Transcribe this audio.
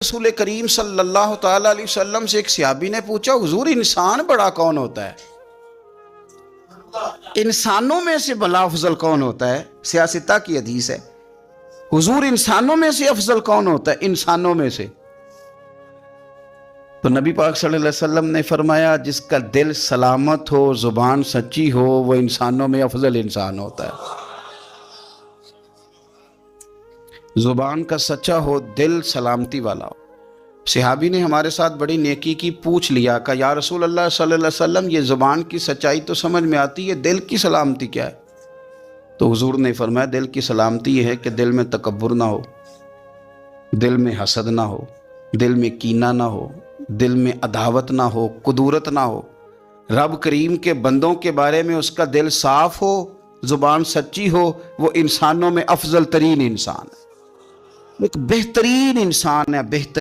رسول کریم صلی اللہ تعالیٰ علیہ وسلم سے ایک صحابی نے پوچھا، حضور انسان بڑا کون ہوتا ہے؟ انسانوں میں سے بلا افضل کون ہوتا ہے؟ سیاستہ کی حدیث ہے، حضور انسانوں میں سے افضل کون ہوتا ہے؟ انسانوں میں سے تو نبی پاک صلی اللہ علیہ وسلم نے فرمایا، جس کا دل سلامت ہو، زبان سچی ہو، وہ انسانوں میں افضل انسان ہوتا ہے۔ زبان کا سچا ہو، دل سلامتی والا ہو۔ صحابی نے ہمارے ساتھ بڑی نیکی کی، پوچھ لیا کہ یا رسول اللہ صلی اللہ علیہ وسلم، یہ زبان کی سچائی تو سمجھ میں آتی ہے، دل کی سلامتی کیا ہے؟ تو حضور نے فرمایا، دل کی سلامتی یہ ہے کہ دل میں تکبر نہ ہو، دل میں حسد نہ ہو، دل میں کینہ نہ ہو، دل میں عداوت نہ ہو، کدورت نہ ہو، رب کریم کے بندوں کے بارے میں اس کا دل صاف ہو، زبان سچی ہو، وہ انسانوں میں افضل ترین انسان ہے، ایک بہترین انسان ہے، بہترین